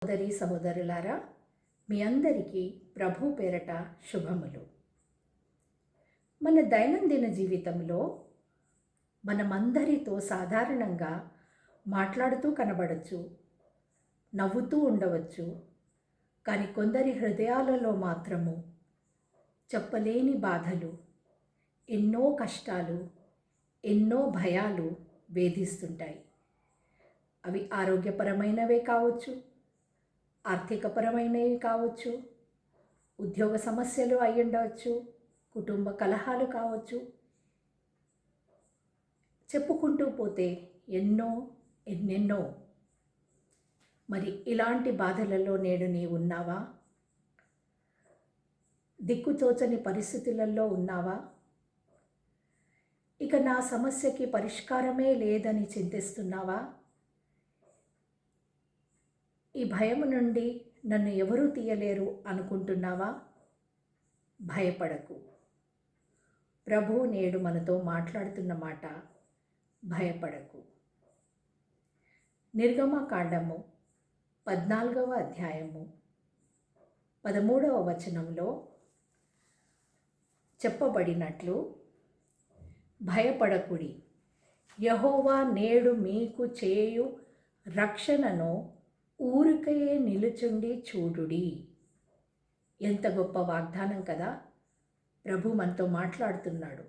సోదరి సహోదరులారా, మీ అందరికీ ప్రభు పేరట శుభములు. మన దైనందిన జీవితంలో మనమందరితో సాధారణంగా మాట్లాడుతూ కనబడచ్చు, నవ్వుతూ ఉండవచ్చు. కానీ కొందరి హృదయాలలో మాత్రము చెప్పలేని బాధలు, ఎన్నో కష్టాలు, ఎన్నో భయాలు వేధిస్తుంటాయి. అవి ఆరోగ్యపరమైనవే కావచ్చు, ఆర్థికపరమైనవి కావచ్చు, ఉద్యోగ సమస్యలు అయి ఉండవచ్చు, కుటుంబ కలహాలు కావచ్చు. చెప్పుకుంటూ పోతే ఎన్నెన్నో. మరి ఇలాంటి బాధలలో నేడు నీవు ఉన్నావా? దిక్కుతోచని పరిస్థితులలో ఉన్నావా? ఇక నా సమస్యకి పరిష్కారమే లేదని చింతిస్తున్నావా? ఈ భయము నుండి నన్ను ఎవరూ తీయలేరు అనుకుంటున్నావా? భయపడకు. ప్రభువు నేడు మనతో మాట్లాడుతున్న మాట, భయపడకు. నిర్గమకాండము 14వ అధ్యాయము 13వ వచనంలో చెప్పబడినట్లు, భయపడకుడి, యెహోవా నేడు మీకు చేయు రక్షణను ఊరికయే నిలుచుండి చూడుడి. ఎంత గొప్ప వాగ్దానం కదా! ప్రభు మనతో మాట్లాడుతున్నాడు.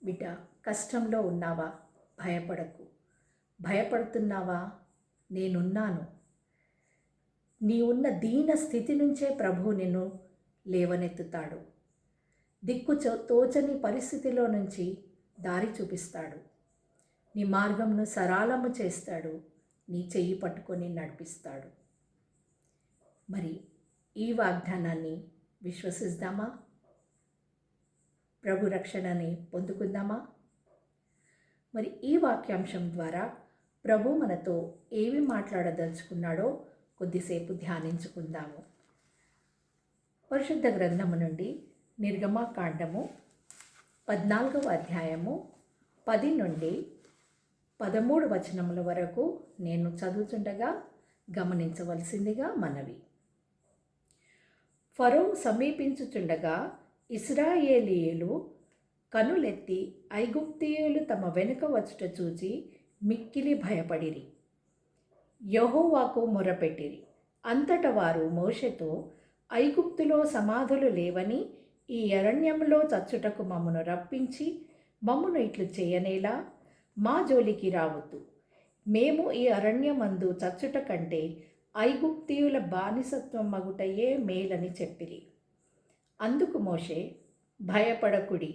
బిడ్డ, కష్టంలో ఉన్నావా? భయపడకు. భయపడుతున్నావా? నేనున్నాను. నీ ఉన్న దీన స్థితి నుంచే ప్రభు నిన్ను లేవనెత్తుతాడు. తోచని పరిస్థితిలో నుంచి దారి చూపిస్తాడు. నీ మార్గంను సరళము చేస్తాడు. నీ చెయ్యి పట్టుకొని నడిపిస్తాడు. మరి ఈ వాగ్దానాన్ని విశ్వసిద్దామా? ప్రభు రక్షణని పొందుకుందామా? మరి ఈ వాక్యాంశం ద్వారా ప్రభు మనతో ఏమి మాట్లాడదలుచుకున్నాడో కొద్దిసేపు ధ్యానించుకుందాము. పరిశుద్ధ గ్రంథము నుండి నిర్గమకాండము 14వ అధ్యాయము 10 నుండి 13 వచనముల వరకు నేను చదువుతుండగా గమనించవలసిందిగా మనవి. ఫరో సమీపించుచుండగా ఇశ్రాయేలీయులు కనులెత్తి ఐగుప్తీయులు తమ వెనుక వచ్చుట చూచి మిక్కిలి భయపడిరి, యెహోవాకు మొరపెట్టిరి. అంతట వారు మోషేతో, ఐగుప్తులో సమాధులు లేవని ఈ అరణ్యంలో చచ్చుటకు మమ్మను రప్పించి మమ్మను ఇట్లు చేయనేలా? మా జోలికి రావద్దు. మేము ఈ అరణ్యమందు చచ్చుట కంటే ఐగుప్తీయుల బానిసత్వం మగుటయే మేలని చెప్పిరి. అందుకు మోషే, భయపడకుడి,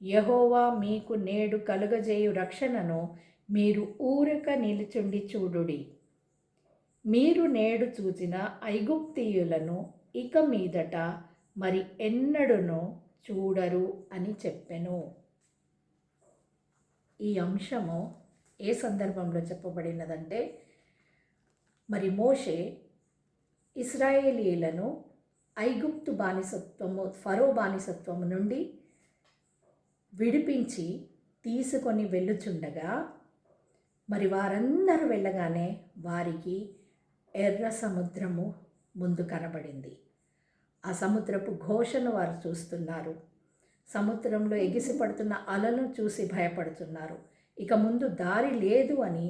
యెహోవా మీకు నేడు కలుగజేయు రక్షణను మీరు ఊరక నిలుచుండి చూడుడి. మీరు నేడు చూచిన ఐగుప్తీయులను ఇక మీదట మరి ఎన్నడూనూ చూడరు అని చెప్పెను. ఈ అంశము ఏ సందర్భంలో చెప్పబడినదంటే, మరి మోషే ఇశ్రాయేలీయులను ఐగుప్తు బానిసత్వము, ఫరో బానిసత్వము నుండి విడిపించి తీసుకొని వెళ్ళుచుండగా, మరి వారందరూ వెళ్ళగానే వారికి ఎర్ర సముద్రము ముందు కనబడింది. ఆ సముద్రపు ఘోషను వారు చూస్తున్నారు. సముద్రంలో ఎగిసిపడుతున్న అలలను చూసి భయపడుతున్నారు. ఇక ముందు దారి లేదు అని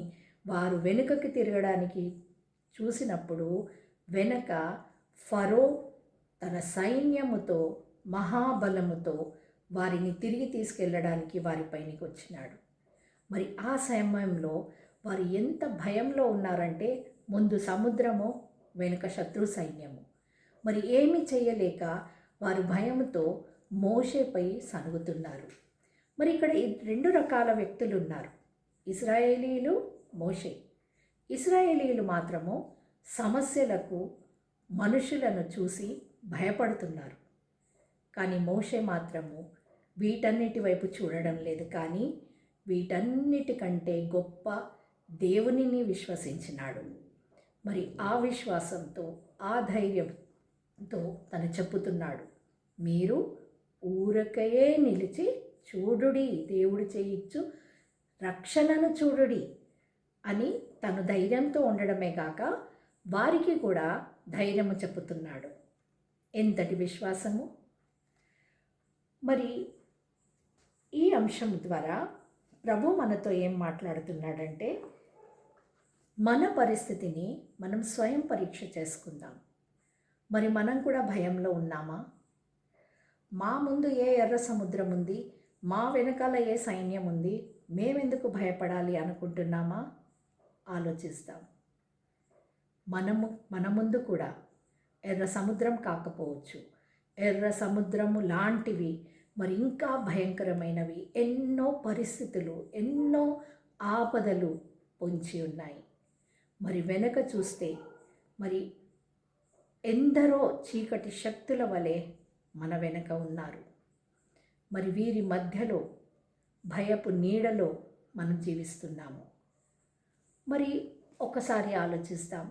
వారు వెనుకకి తిరగడానికి చూసినప్పుడు వెనక ఫరో తన సైన్యముతో, మహాబలముతో వారిని తిరిగి తీసుకెళ్ళడానికి వారిపైనకి వచ్చినాడు. మరి ఆ సమయంలో వారు ఎంత భయంలో ఉన్నారంటే, ముందు సముద్రము, వెనుక శత్రు సైన్యము. మరి ఏమీ చేయలేక వారు భయంతో మోషేపై సనుగుతున్నారు. మరి ఇక్కడ ఈ 2 రకాల వ్యక్తులు ఉన్నారు, ఇశ్రాయేలీయులు, మోషే. ఇశ్రాయేలీయులు మాత్రము సమస్యలకు, మనుషులను చూసి భయపడుతున్నారు. కానీ మోషే మాత్రము వీటన్నిటి వైపు చూడడం లేదు, కానీ వీటన్నిటికంటే గొప్ప దేవునిని విశ్వసించినాడు. మరి ఆ విశ్వాసంతో, ఆ ధైర్యంతో తను చెప్పుతున్నాడు, మీరు ఊరకయే నిలిచి చూడుడి, దేవుడు చేయిచ్చు రక్షణను చూడుడి అని తను ధైర్యంతో ఉండడమే కాక వారికి కూడా ధైర్యము చెప్పుతున్నాడు. ఎంతటి విశ్వాసము! మరి ఈ అంశం ద్వారా ప్రభు మనతో ఏం మాట్లాడుతున్నాడంటే, మన పరిస్థితిని మనం స్వయం పరీక్ష చేసుకుందాం. మరి మనం కూడా భయంలో ఉన్నామా? మా ముందు ఏ ఎర్ర సముద్రం ఉంది, మా వెనకాల ఏ సైన్యం ఉంది, మేమెందుకు భయపడాలి అనుకుంటున్నామా? ఆలోచిస్తాం. మన ముందు కూడా ఎర్ర సముద్రం కాకపోవచ్చు, ఎర్ర సముద్రము లాంటివి మరి ఇంకా భయంకరమైనవి ఎన్నో పరిస్థితులు, ఎన్నో ఆపదలు పొంచి ఉన్నాయి. మరి వెనక చూస్తే మరి ఎందరో చీకటి శక్తుల వలె మన వెనక ఉన్నారు. మరి వీరి మధ్యలో భయపు నీడలో మనం జీవిస్తున్నాము. మరి ఒకసారి ఆలోచిస్తాం,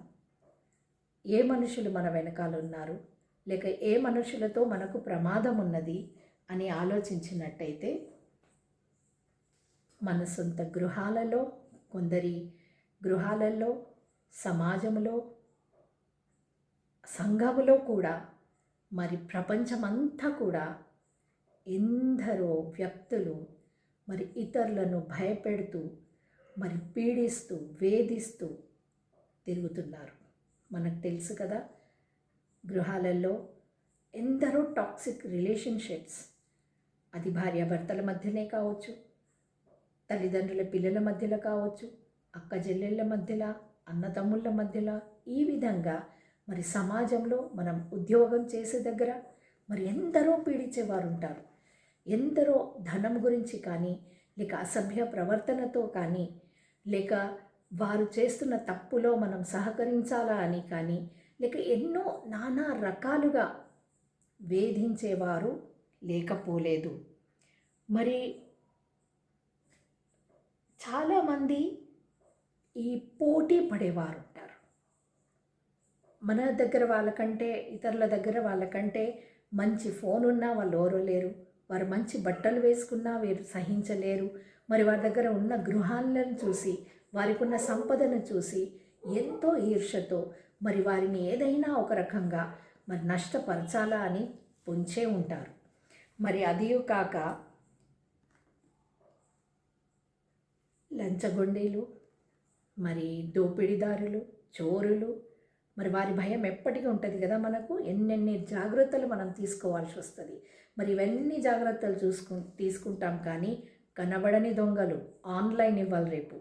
ఏ మనుషులు మన వెనకాల ఉన్నారు, లేక ఏ మనుషులతో మనకు ప్రమాదం ఉన్నది అని ఆలోచించినట్టయితే, మన సొంత గృహాలలో, కొందరి గృహాలలో, సమాజంలో, సంఘములో కూడా, మరి ప్రపంచమంతా కూడా ఎందరో వ్యక్తులు మరి ఇతరులను భయపెడుతూ, మరి పీడిస్తూ, వేధిస్తూ తిరుగుతున్నారు. మనకు తెలుసు కదా, గృహాలలో ఎందరో టాక్సిక్ రిలేషన్షిప్స్, అది భార్యాభర్తల మధ్యనే కావచ్చు, తల్లిదండ్రుల పిల్లల మధ్యలో కావచ్చు, అక్క చెల్లెళ్ళ మధ్యలో, అన్నతమ్ముళ్ళ మధ్యలో, ఈ విధంగా మరి సమాజంలో మనం ఉద్యోగం చేసే దగ్గర మరి ఎందరో పీడించేవారు ఉంటారు. ఎందరో ధనం గురించి కానీ, లేక అసభ్య ప్రవర్తనతో కానీ, లేక వారు చేస్తున్న తప్పులో మనం సహకరించాలా అని కానీ, లేక ఎన్నో నానా రకాలుగా వేధించేవారు లేకపోలేదు. మరి చాలామంది ఈ పోటీ పడేవారు ఉంటారు. మన దగ్గర వాళ్ళకంటే, ఇతరుల దగ్గర వాళ్ళకంటే మంచి ఫోన్ ఉన్నా వాళ్ళు ఓరలేరు, వారు మంచి బట్టలు వేసుకున్నా వీరు సహించలేరు. మరి వారి దగ్గర ఉన్న గృహాలను చూసి, వారికి ఉన్న సంపదను చూసి ఎంతో ఈర్ష్యతో మరి వారిని ఏదైనా ఒక రకంగా మరి నష్టపరచాలా అని పొంచే ఉంటారు. మరి అదియు కాక లంచగొండీలు, మరి దోపిడీదారులు, చోరులు, మరి వారి భయం ఎప్పటికీ ఉంటుంది కదా మనకు. ఎన్నెన్ని జాగ్రత్తలు మనం తీసుకోవాల్సి వస్తుంది. మరి ఇవన్నీ జాగ్రత్తలు తీసుకుంటాం, కానీ కనబడని దొంగలు ఆన్లైన్ ఇవ్వాలి రేపు.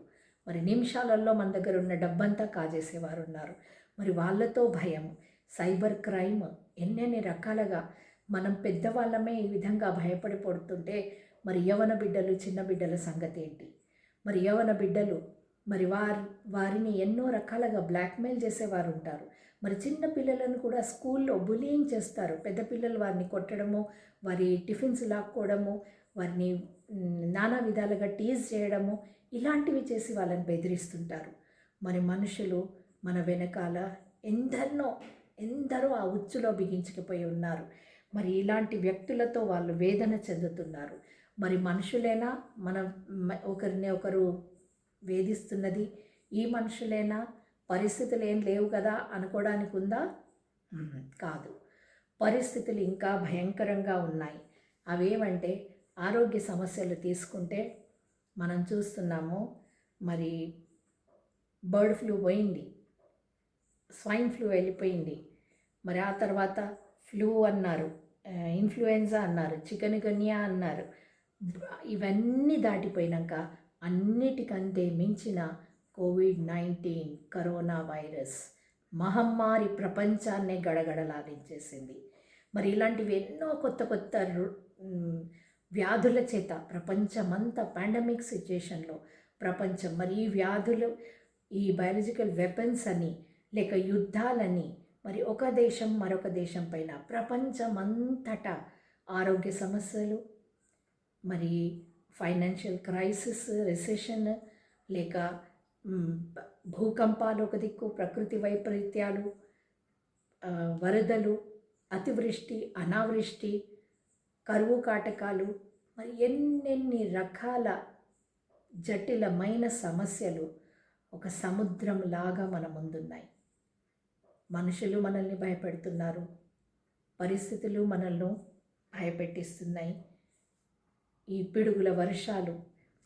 మరి నిమిషాలలో మన దగ్గర ఉన్న డబ్బంతా కాజేసేవారు ఉన్నారు. మరి వాళ్ళతో భయం, సైబర్ క్రైమ్, ఎన్నెన్ని రకాలుగా మనం పెద్దవాళ్ళమే ఈ విధంగా భయపడిపోతుంటే మరి యవ్వన బిడ్డలు, చిన్న బిడ్డల సంగతి ఏంటి? మరి యవ్వన బిడ్డలు మరి వారిని ఎన్నో రకాలుగా బ్లాక్మెయిల్ చేసేవారు ఉంటారు. మరి చిన్న పిల్లలను కూడా స్కూల్లో బులియింగ్ చేస్తారు. పెద్ద పిల్లలు వారిని కొట్టడము, వారి టిఫిన్స్ లాక్కోవడము, వారిని నానా విధాలుగా టీజ్ చేయడము, ఇలాంటివి చేసి వాళ్ళని బెదిరిస్తుంటారు. మరి మనుషులు మన వెనకాల ఎందరో ఆ ఉచ్చులో బిగించుకుపోయి ఉన్నారు. మరి ఇలాంటి వ్యక్తులతో వాళ్ళు వేదన చెందుతున్నారు. మరి మనుషులేనా మనం ఒకరిని ఒకరు వేధిస్తున్నది? ఈ మనుషులేనా? పరిస్థితులు ఏం లేవు కదా అనుకోవడానికి ఉందా? కాదు, పరిస్థితులు ఇంకా భయంకరంగా ఉన్నాయి. అవేమంటే ఆరోగ్య సమస్యలు తీసుకుంటే మనం చూస్తున్నాము. మరి బర్డ్ ఫ్లూ పోయింది, స్వైన్ ఫ్లూ వెళ్ళిపోయింది, మరి ఆ తర్వాత ఫ్లూ అన్నారు, ఇన్ఫ్లుయెన్జా అన్నారు, చికెన్ గున్యా అన్నారు. ఇవన్నీ దాటిపోయినాక అన్నిటికంటే మించిన కోవిడ్-19 కరోనా వైరస్ మహమ్మారి ప్రపంచాన్నే గడగడలాడించేసింది. మరి ఇలాంటివి ఎన్నో కొత్త కొత్త వ్యాధుల చేత ప్రపంచమంతా పాండమిక్ సిచ్యుయేషన్లో ప్రపంచం మరి ఈ వ్యాధులు, ఈ బయాలజికల్ వెపన్స్ అని, లేక యుద్ధాలని, మరి ఒక దేశం మరొక దేశం పైన ప్రపంచమంతటా ఆరోగ్య సమస్యలు, మరి ఫైనాన్షియల్ క్రైసిస్, రిసెషన్, లేక భూకంపాలు ఒక దిక్కు, ప్రకృతి వైపరీత్యాలు, వరదలు, అతివృష్టి, అనావృష్టి, కరువు కాటకాలు, మరి ఎన్నెన్ని రకాల జటిలమైన సమస్యలు ఒక సముద్రంలాగా మన ముందున్నాయి. మనుషులు మనల్ని భయపెడుతున్నారు, పరిస్థితులు మనల్ని భయపెట్టిస్తున్నాయి, ఈ పిడుగుల వర్షాలు,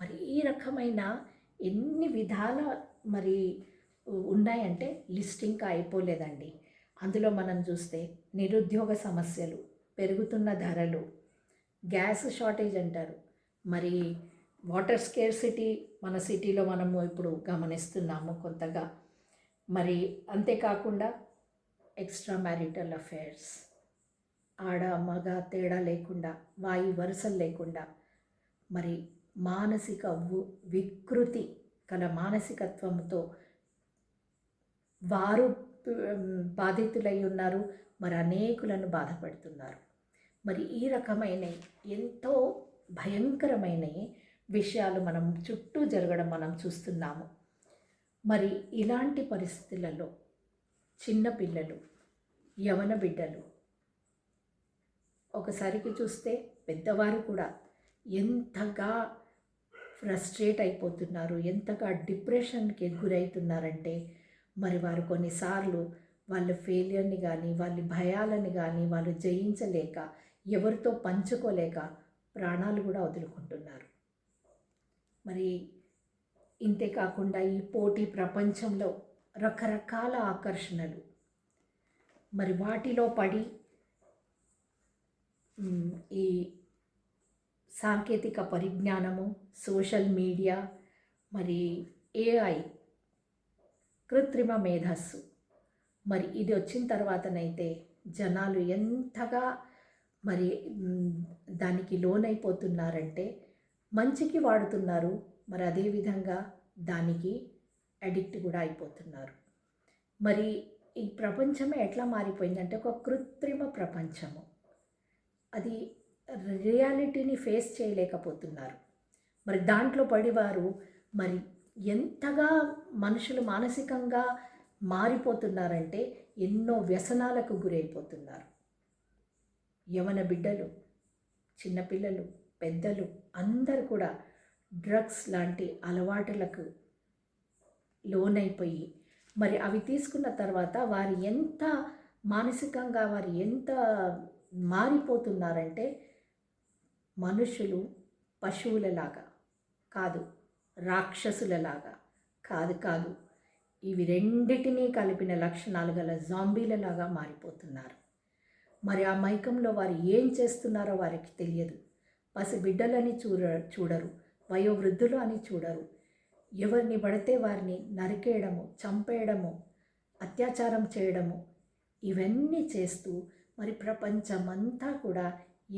మరి ఈ రకమైన ఎన్ని విధాల మరి ఉన్నాయంటే లిస్ట్ ఇంకా అయిపోలేదండి. అందులో మనం చూస్తే నిరుద్యోగ సమస్యలు, పెరుగుతున్న ధరలు, గ్యాస్ షార్టేజ్ అంటారు, మరి వాటర్ స్కేర్సిటీ మన సిటీలో మనము ఇప్పుడు గమనిస్తున్నాము కొంతగా. మరి అంతేకాకుండా ఎక్స్ట్రా మ్యారిటల్ అఫైర్స్, ఆడ మగ తేడా లేకుండా, వాయు వరుసలు లేకుండా, మరి మానసిక వికృతి గల మానసికత్వంతో వారు బాధితులై ఉన్నారు, మరి అనేకులను బాధపడుతున్నారు. మరి ఈ రకమైన ఎంతో భయంకరమైన విషయాలు మనం చుట్టూ జరగడం మనం చూస్తున్నాము. మరి ఇలాంటి పరిస్థితులలో చిన్నపిల్లలు, యవన బిడ్డలు, ఒకసారికి చూస్తే పెద్దవారు కూడా ఎంతగా ఫ్రస్ట్రేట్ అయిపోతున్నారు, ఎంతగా డిప్రెషన్కి గురవుతున్నారంటే, మరి వారు కొన్నిసార్లు వాళ్ళ ఫెయిలియర్ని కానీ, వాళ్ళ భయాలని కానీ వాళ్ళు జయించలేక, ఎవరితో పంచుకోలేక ప్రాణాలు కూడా వదులుకుంటున్నారు. మరి ఇంతే కాకుండా ఈ పోటీ ప్రపంచంలో రకరకాల ఆకర్షణలు, మరి వాటిలో పడి ఈ సాంకేతిక పరిజ్ఞానము, సోషల్ మీడియా, మరి ఏఐ, కృత్రిమ మేధస్సు, మరి ఇది వచ్చిన తర్వాతనైతే జనాలు ఎంతగా మరి దానికి లోనైపోతున్నారంటే మంచికి వాడుతున్నారు, మరి అదేవిధంగా దానికి అడిక్ట్ కూడా అయిపోతున్నారు. మరి ఈ ప్రపంచమే ఎట్లా మారిపోయిందంటే ఒక కృత్రిమ ప్రపంచము, అది రియాలిటీని ఫేస్ చేయలేకపోతున్నారు. మరి దాంట్లో పడివారు మరి ఎంతగా మనుషులు మానసికంగా మారిపోతున్నారంటే ఎన్నో వ్యసనాలకు గురైపోతున్నారు. యవన బిడ్డలు, చిన్నపిల్లలు, పెద్దలు అందరూ కూడా డ్రగ్స్ లాంటి అలవాటులకు లోనైపోయి, మరి అవి తీసుకున్న తర్వాత వారు ఎంత మానసికంగా వారు ఎంత మారిపోతున్నారంటే మనుషులు పశువులలాగా కాదు, రాక్షసులలాగా కాదు, ఇవి రెండిటినీ కలిపిన లక్షణాలు గల జాంబీలలాగా మారిపోతున్నారు. మరి ఆ మైకంలో వారు ఏం చేస్తున్నారో వారికి తెలియదు. పసిబిడ్డలని చూడరు, వయోవృద్ధులు అని చూడరు. ఎవరిని పడితే వారిని నరికేయడము, చంపేయడము, అత్యాచారం చేయడము, ఇవన్నీ చేస్తూ మరి ప్రపంచమంతా కూడా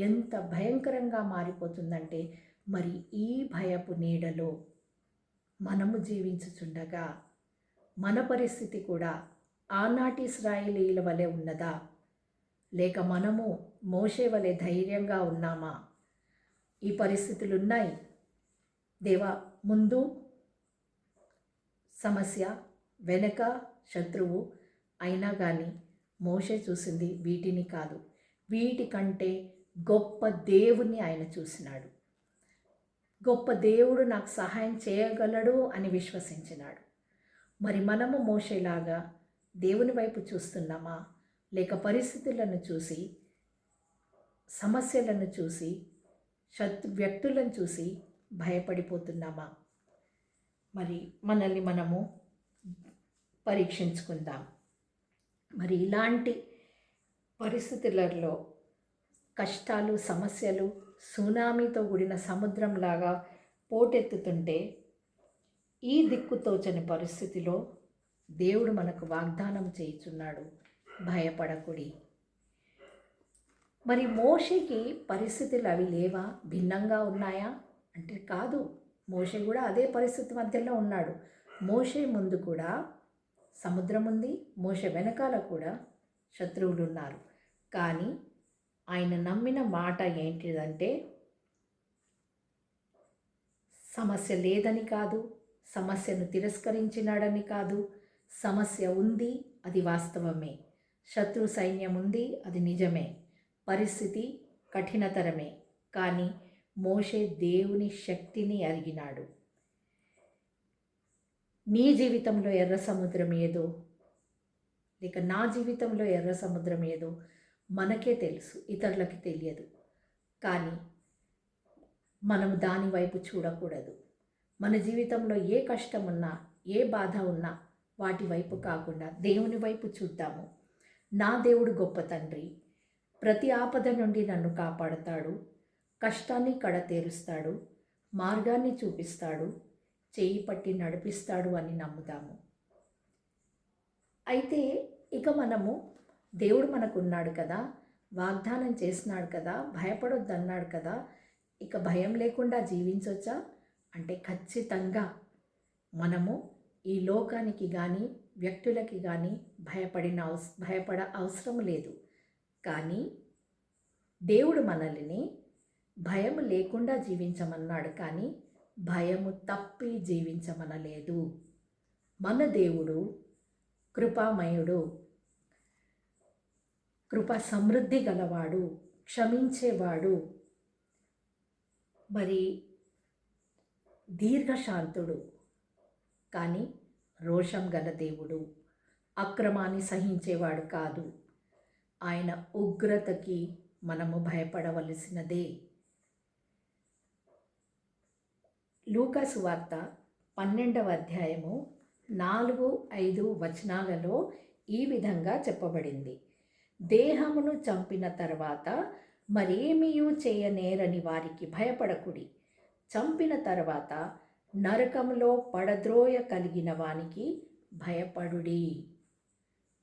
ఎంత భయంకరంగా మారిపోతుందంటే, మరి ఈ భయపు నీడలో మనము జీవించుచుండగా మన పరిస్థితి కూడా ఆనాటి ఇశ్రాయేలీయుల వలె ఉన్నదా, లేక మనము మోషే వలె ధైర్యంగా ఉన్నామా? ఈ పరిస్థితులు ఉన్నాయి. దేవా, ముందు సమస్య, వెనక శత్రువు, అయినా కానీ మోషే చూసింది వీటిని కాదు, వీటికంటే గొప్ప దేవుణ్ణి ఆయన చూసినాడు. గొప్ప దేవుడు నాకు సహాయం చేయగలడు అని విశ్వసించినాడు. మరి మనము మోషేలాగా దేవుని వైపు చూస్తున్నామా, లేక పరిస్థితులను చూసి, సమస్యలను చూసి, వ్యక్తులను చూసి భయపడిపోతున్నామా? మరి మనల్ని మనము పరీక్షించుకుందాం. మరి ఇలాంటి పరిస్థితులలో కష్టాలు, సమస్యలు సునామీతో కూడిన సముద్రంలాగా పోటెత్తుతుంటే, ఈ దిక్కుతోచని పరిస్థితిలో దేవుడు మనకు వాగ్దానం చేయుచున్నాడు, భయపడకుడి. మరి మోషేకి పరిస్థితులు అవి లేవా, భిన్నంగా ఉన్నాయా అంటే కాదు. మోషే కూడా అదే పరిస్థితి మధ్యలో ఉన్నాడు. మోషే ముందు కూడా సముద్రం ఉంది, మోషే వెనకాల కూడా శత్రువులు ఉన్నారు. కానీ ఆయన నమ్మిన మాట ఏంటిదంటే, సమస్య లేదని కాదు, సమస్యను తిరస్కరించినాడని కాదు, సమస్య ఉంది, అది వాస్తవమే. శత్రు సైన్యం ఉంది, అది నిజమే. పరిస్థితి కఠినతరమే. కానీ మోషే దేవుని శక్తిని అరిగినాడు. నీ జీవితంలో ఎర్ర సముద్రం ఏదో, లేక నా జీవితంలో ఎర్ర సముద్రం ఏదో మనకే తెలుసు, ఇతరులకి తెలియదు. కానీ మనం దాని వైపు చూడకూడదు. మన జీవితంలో ఏ కష్టం ఉన్నా, ఏ బాధ ఉన్నా వాటి వైపు కాకుండా దేవుని వైపు చూద్దాము. నా దేవుడు గొప్ప తండ్రి, ప్రతి ఆపద నుండి నన్ను కాపాడుతాడు, కష్టాన్ని కడతేరుస్తాడు, మార్గాన్ని చూపిస్తాడు, చేయి పట్టి నడిపిస్తాడు అని నమ్ముదాము. అయితే ఇక మనము దేవుడు మనకున్నాడు కదా, వాగ్దానం చేసినాడు కదా, భయపడొద్దన్నాడు కదా, ఇక భయం లేకుండా జీవించవచ్చా అంటే ఖచ్చితంగా మనము ఈ లోకానికి కానీ వ్యక్తులకి కానీ భయపడ అవసరం లేదు. కానీ దేవుడు మనల్ని భయం లేకుండా జీవించమన్నాడు, కానీ భయము తప్పి జీవించమనలేదు. మన దేవుడు కృపామయుడు, కృపా సమృద్ధి గలవాడు, క్షమించేవాడు, మరి దీర్ఘశాంతుడు, కానీ రోషం గల దేవుడు, అక్రమాన్ని సహించేవాడు కాదు. ఆయన ఉగ్రతకి మనము భయపడవలసినదే. లూకా సువార్త 12వ అధ్యాయము 4-5 వచనాలలో ఈ విధంగా చెప్పబడింది. దేహమును చంపిన తర్వాత మరేమీయూ చేయనేరని వారికి భయపడకుడి. చంపిన తర్వాత నరకములో పడద్రోయ కలిగిన వానికి భయపడుడి.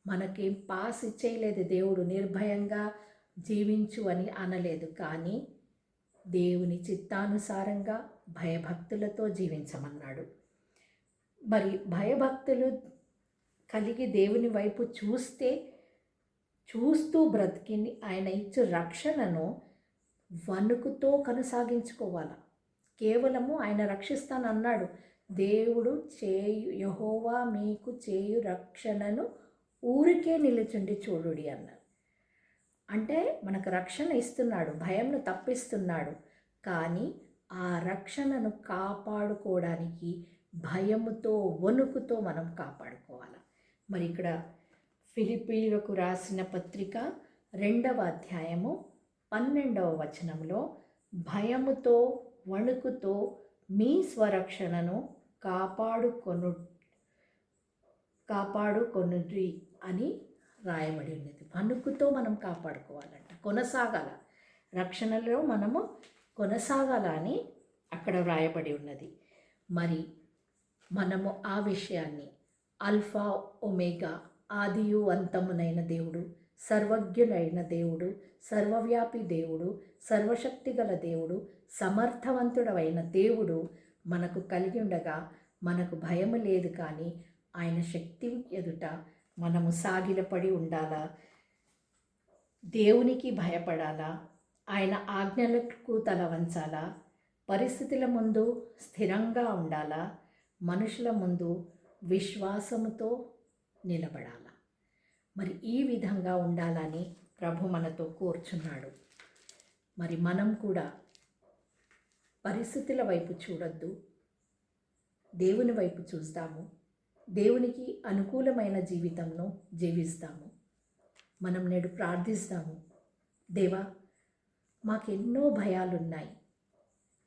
మనకేం పాస్ ఇచ్చేయలేదు దేవుడు, నిర్భయంగా జీవించు అని అనలేదు. కానీ దేవుని చిత్తానుసారంగా భయభక్తులతో జీవించమన్నాడు. మరి భయభక్తులు కలిగి దేవుని వైపు చూస్తూ బ్రతికి ఆయన ఇచ్చే రక్షణను వణుకుతో కొనసాగించుకోవాలి. కేవలము ఆయన రక్షిస్తానన్నాడు. దేవుడు యెహోవా మీకు చేయు రక్షణను ఊరికే నిలుచుండి చూడుడి అన్నాడు. అంటే మనకు రక్షణ ఇస్తున్నాడు, భయంను తప్పిస్తున్నాడు. కానీ ఆ రక్షణను కాపాడుకోవడానికి భయముతో వణుకుతో మనం కాపాడుకోవాలి. మరి ఇక్కడ ఫిలిప్పీయులకు రాసిన పత్రిక 2వ అధ్యాయము 12వ వచనంలో భయముతో వణుకుతో మీ స్వరక్షణను కాపాడుకొనుడి అని రాయబడి ఉన్నది. వణుకుతో మనం కాపాడుకోవాలంట, కొనసాగాల, రక్షణలో మనము కొనసాగాల అని అక్కడ రాయబడి ఉన్నది. మరి మనము ఆ విషయాన్ని అల్ఫా ఒమేగా, ఆదియు అంతమునైన దేవుడు, సర్వజ్ఞులైన దేవుడు, సర్వవ్యాపి దేవుడు, సర్వశక్తి గల దేవుడు, సమర్థవంతుడైన దేవుడు మనకు కలిగి ఉండగా మనకు భయము లేదు. కానీ ఆయన శక్తి ఎదుట మనము సాగిలపడి ఉండాలా, దేవునికి భయపడాలా, ఆయన ఆజ్ఞలకు తల వంచాలా, పరిస్థితుల ముందు స్థిరంగా ఉండాలా, మనుషుల ముందు విశ్వాసముతో నిలబడాలా. మరి ఈ విధంగా ఉండాలని ప్రభు మనతో కోరుచున్నాడు. మరి మనం కూడా పరిస్థితుల వైపు చూడొద్దు, దేవుని వైపు చూస్తాము, దేవునికి అనుకూలమైన జీవితంను జీవిస్తాము. మనం నేడు ప్రార్థిస్తాము, దేవా మాకెన్నో భయాలున్నాయి,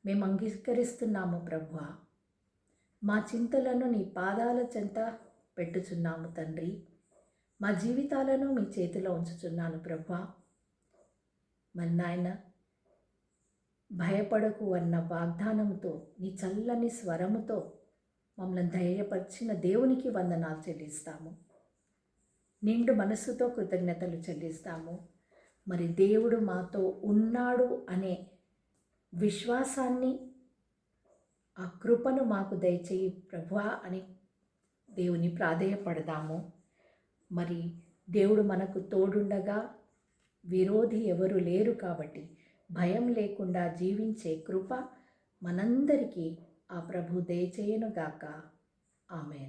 మేము అంగీకరిస్తున్నాము ప్రభువా, మా చింతలను నీ పాదాల చెంత పెట్టుచున్నాము తండ్రి, మా జీవితాలను మీ చేతిలో ఉంచుచున్నాను ప్రభువా. మరి నాయన భయపడకు అన్న వాగ్దానంతో నీ చల్లని స్వరముతో మమ్మల్ని ధైర్యపరిచిన దేవునికి వందనాలు చెల్లిస్తాము, నిండు మనస్సుతో కృతజ్ఞతలు చెల్లిస్తాము. మరి దేవుడు మాతో ఉన్నాడు అనే విశ్వాసాన్ని, ఆ కృపను మాకు దయచేయి ప్రభువా అని దేవుని ప్రాధేయపడదాము. మరి దేవుడు మనకు తోడుండగా విరోధి ఎవరు లేరు కాబట్టి భయం లేకుండా జీవించే కృప మనందరికీ ఆ ప్రభు దయచేయునుగాక. ఆమేన్.